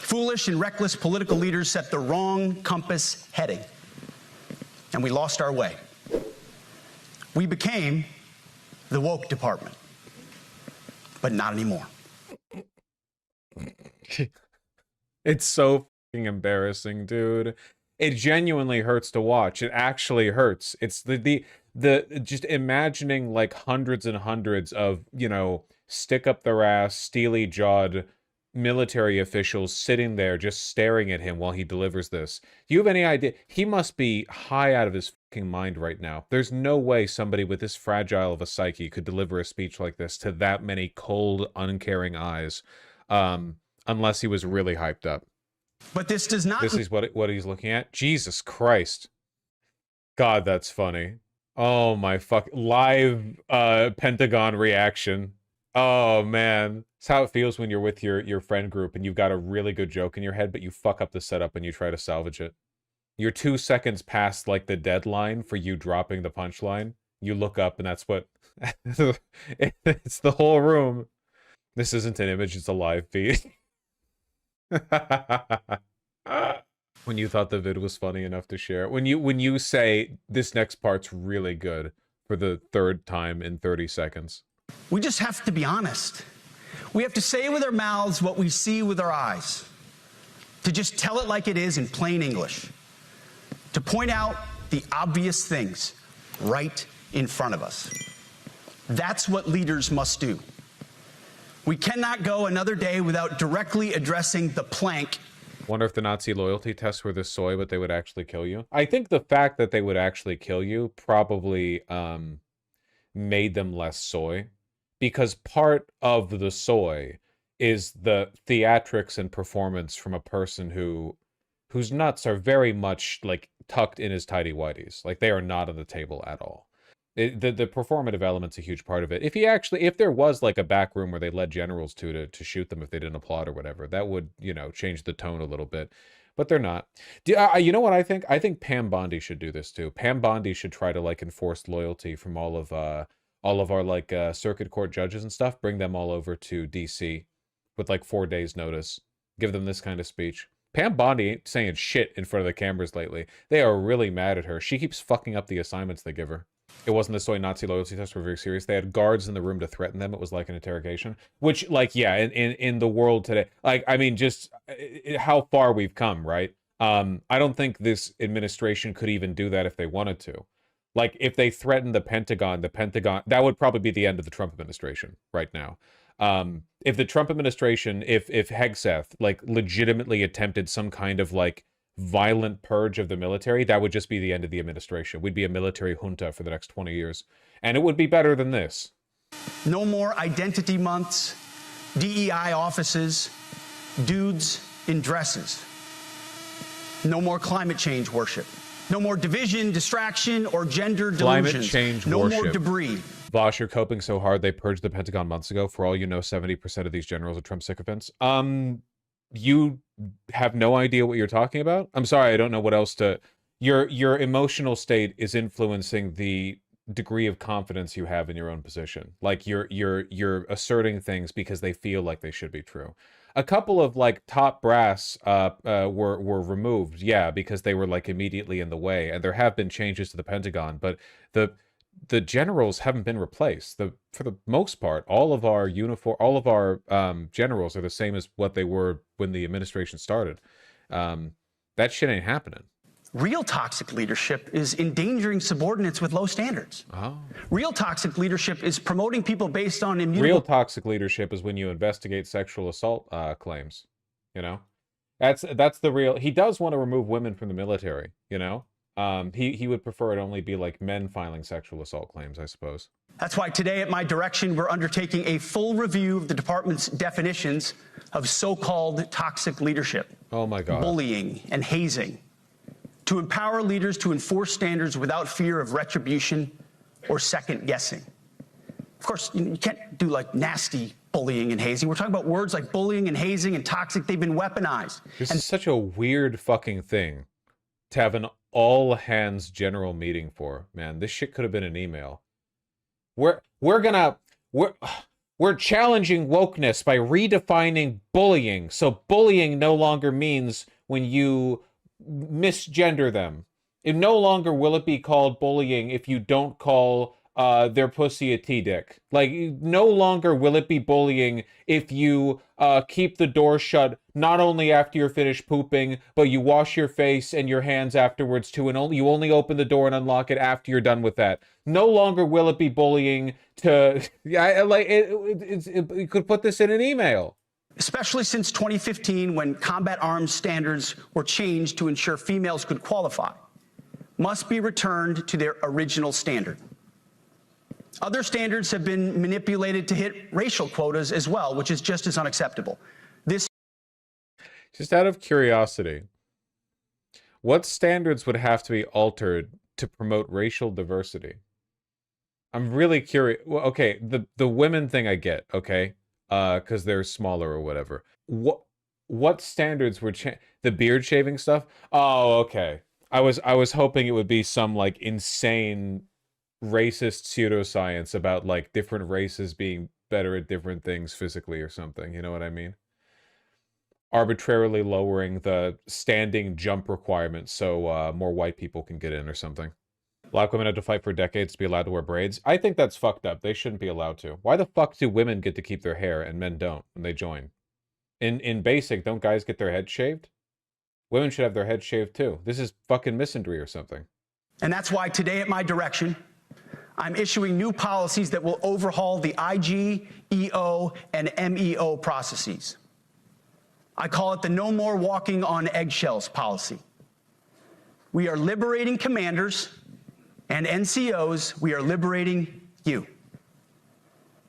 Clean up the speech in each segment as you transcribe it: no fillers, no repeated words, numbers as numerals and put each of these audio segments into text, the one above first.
Foolish and reckless political leaders set the wrong compass heading, and we lost our way. We became the woke department, but not anymore. It's so fucking embarrassing, dude. It genuinely hurts to watch. It actually hurts. It's the just imagining like hundreds and hundreds of, you know, stick up their ass, steely-jawed military officials sitting there just staring at him while he delivers this. Do you have any idea? He must be high out of his fucking mind right now. There's no way somebody with this fragile of a psyche could deliver a speech like this to that many cold, uncaring eyes, unless he was really hyped up. But this does not... This is what he's looking at? Jesus Christ. God, that's funny. Oh my fuck. Live Pentagon reaction. Oh man. It's how it feels when you're with your friend group and you've got a really good joke in your head, but you fuck up the setup and you try to salvage it. You're 2 seconds past like the deadline for you dropping the punchline. You look up and that's what... it's the whole room. This isn't an image, it's a live feed. When you thought the vid was funny enough to share it. When you say this next part's really good for the 3rd time in 30 seconds. We just have to be honest. We have to say with our mouths what we see with our eyes. To just tell it like it is in plain English. To point out the obvious things right in front of us. That's what leaders must do. We cannot go another day without directly addressing the plank. Wonder if the Nazi loyalty tests were this soy, but they would actually kill you. I think the fact that they would actually kill you probably made them less soy. Because part of the soy is the theatrics and performance from a person whose nuts are very much like tucked in his tighty-whities. Like they are not on the table at all. The performative element's a huge part of it. If there was like a back room where they led generals to shoot them if they didn't applaud or whatever, that would, you know, change the tone a little bit. But they're not. You know what I think? I think Pam Bondi should do this too. Pam Bondi should try to like enforce loyalty from all of our like circuit court judges and stuff. Bring them all over to DC with like 4 days notice. Give them this kind of speech. Pam Bondi ain't saying shit in front of the cameras lately. They are really mad at her. She keeps fucking up the assignments they give her. It wasn't the soy Nazi loyalty tests were very serious. They had guards in the room to threaten them. It was like an interrogation. Which, like, yeah, in the world today, like, I mean, just how far we've come, right? I don't think this administration could even do that if they wanted to. Like, if they threatened the Pentagon, that would probably be the end of the Trump administration right now. If the Trump administration, if Hegseth, like, legitimately attempted some kind of, like, violent purge of the military, that would just be the end of the administration. We'd be a military junta for the next 20 years. And it would be better than this. No more identity months, DEI offices, dudes in dresses. No more climate change worship. No more division, distraction, or gender delusions. Climate change no worship. More debris. Vaush, you're coping so hard they purged the Pentagon months ago. For all you know, 70% of these generals are Trump sycophants. You have no idea what you're talking about? I'm sorry, I don't know what else to... Your emotional state is influencing the degree of confidence you have in your own position. Like, you're asserting things because they feel like they should be true. A couple of, like, top brass were removed, yeah, because they were, like, immediately in the way, and there have been changes to the Pentagon, but the generals haven't been replaced. For the most part, all of our generals are the same as what they were when the administration started. That shit ain't happening. Real toxic leadership is endangering subordinates with low standards. Oh. Real toxic leadership is promoting people based on immutable... Real toxic leadership is when you investigate sexual assault claims, you know? That's the real... He does want to remove women from the military, you know? He would prefer it only be like men filing sexual assault claims, I suppose. That's why today, at my direction, we're undertaking a full review of the department's definitions of so-called toxic leadership. Oh my God. Bullying and hazing. To empower leaders to enforce standards without fear of retribution or second guessing. Of course, you can't do like nasty bullying and hazing. We're talking about words like bullying and hazing and toxic. They've been weaponized. This is such a weird fucking thing to have an all-hands general meeting for. Man, this shit could have been an email. We're We're challenging wokeness by redefining bullying. So bullying no longer means when you misgender them. It no longer will it be called bullying if you don't call their pussy a T-dick. Like, no longer will it be bullying if you keep the door shut not only after you're finished pooping, but you wash your face and your hands afterwards too, and you only open the door and unlock it after you're done with that. No longer will it be bullying to... Yeah, like, you could put this in an email. Especially since 2015, when combat arms standards were changed to ensure females could qualify, must be returned to their original standard. Other standards have been manipulated to hit racial quotas as well, which is just as unacceptable. Just out of curiosity, what standards would have to be altered to promote racial diversity? I'm really curious. Well, okay, the women thing I get, okay, because they're smaller or whatever. What standards were the beard shaving stuff? Oh, okay. I was hoping it would be some like insane racist pseudoscience about like different races being better at different things physically or something. You know what I mean? Arbitrarily lowering the standing jump requirement so more white people can get in or something. Black women had to fight for decades to be allowed to wear braids. I think that's fucked up. They shouldn't be allowed to. Why the fuck do women get to keep their hair and men don't when they join? In basic, don't guys get their head shaved? Women should have their head shaved too. This is fucking misandry or something. And that's why today, at my direction, I'm issuing new policies that will overhaul the IG, EO, and MEO processes. I call it the no more walking on eggshells policy. We are liberating commanders and NCOs. We are liberating you.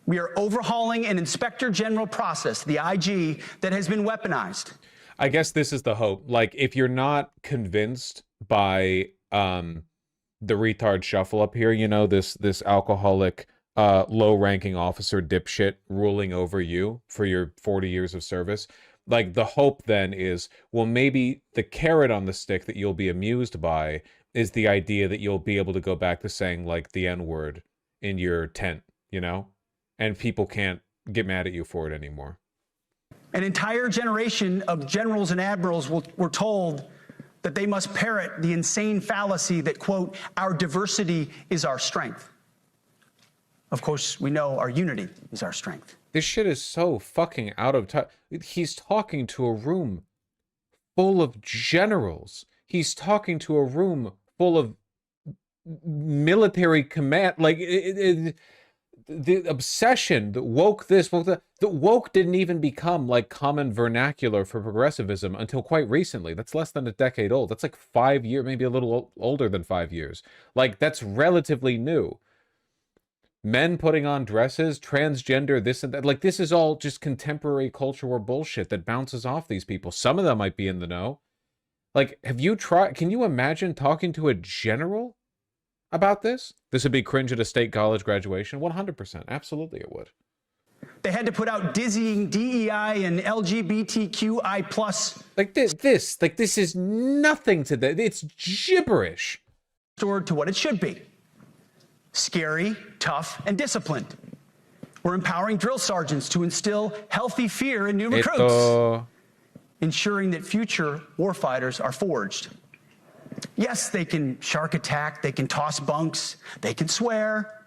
We are overhauling an inspector general process, the IG, that has been weaponized. I guess this is the hope. Like, if you're not convinced by the retard shuffle up here, you know, this alcoholic, low-ranking officer dipshit ruling over you for your 40 years of service, like, the hope then is, well, maybe the carrot on the stick that you'll be amused by is the idea that you'll be able to go back to saying, like, the N-word in your tent, you know? And people can't get mad at you for it anymore. An entire generation of generals and admirals were told that they must parrot the insane fallacy that, quote, our diversity is our strength. Of course, we know our unity is our strength. This shit is so fucking out of touch. He's talking to a room full of generals. He's talking to a room full of military command. Like, the obsession that woke this, woke that, the woke didn't even become like common vernacular for progressivism until quite recently. That's less than a decade old. That's like 5 years, maybe a little older than 5 years. Like, that's relatively new. Men putting on dresses, transgender, this and that. Like, this is all just contemporary cultural bullshit that bounces off these people. Some of them might be in the know. Like, have you tried, can you imagine talking to a general about this? This would be cringe at a state college graduation. 100%. Absolutely it would. They had to put out dizzying DEI and LGBTQI+. Like this is nothing to that. It's gibberish. Restored to what it should be. Scary, tough, and disciplined. We're empowering drill sergeants to instill healthy fear in new recruits. Ensuring that future warfighters are forged. Yes, they can shark attack, they can toss bunks, they can swear,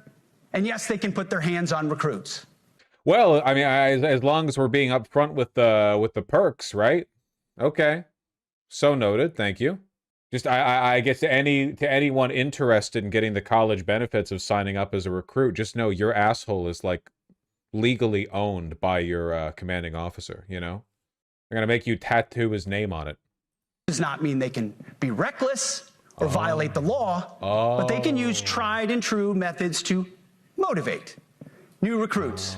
and yes, they can put their hands on recruits. Well, I mean, as long as we're being upfront with the perks, right? Okay, so noted. Thank you. Just I guess to anyone interested in getting the college benefits of signing up as a recruit, just know your asshole is like legally owned by your commanding officer. You know, they're gonna make you tattoo his name on it. Does not mean they can be reckless or violate the law, but they can use tried and true methods to motivate new recruits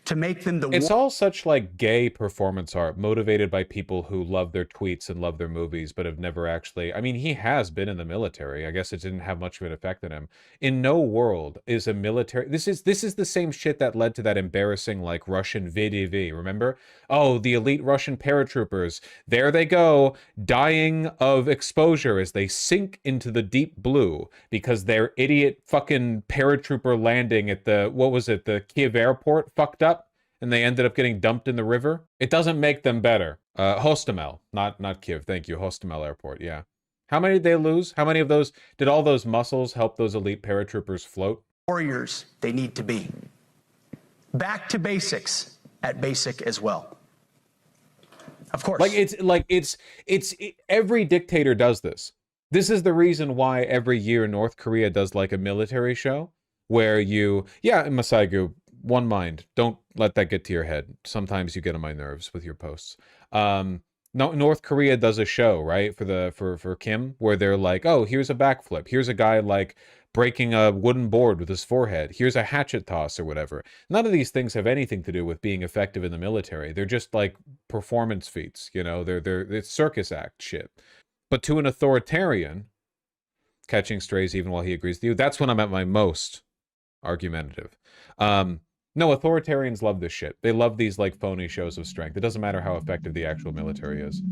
to make them the It's all such like gay performance art motivated by people who love their tweets and love their movies, but have never actually. I mean, he has been in the military. I guess it didn't have much of an effect on him. In no world is a military. This is the same shit that led to that embarrassing like Russian VDV. Remember? Oh, the elite Russian paratroopers. There they go, dying of exposure as they sink into the deep blue because their idiot fucking paratrooper landing at the, what was it, the Kiev airport fucked up and they ended up getting dumped in the river. It doesn't make them better. Hostomel, not Kiev. Thank you, Hostomel Airport. Yeah. How many did they lose? How many of those did all those muscles help those elite paratroopers float? warriors they need to be. Back to basics at basic as well. Of course. Every dictator does this. This is the reason why every year North Korea does like a military show where Masaigu, one mind. Don't let that get to your head. Sometimes you get on my nerves with your posts. No, North Korea does a show, right, for Kim, where they're like, oh, here's a backflip. Here's a guy like breaking a wooden board with his forehead. Here's a hatchet toss or whatever. None of these things have anything to do with being effective in the military. They're just like performance feats, you know. It's circus act shit. But to an authoritarian, catching strays even while he agrees with you, that's when I'm at my most argumentative. No, authoritarians love this shit. They love these like phony shows of strength. It doesn't matter how effective the actual military is.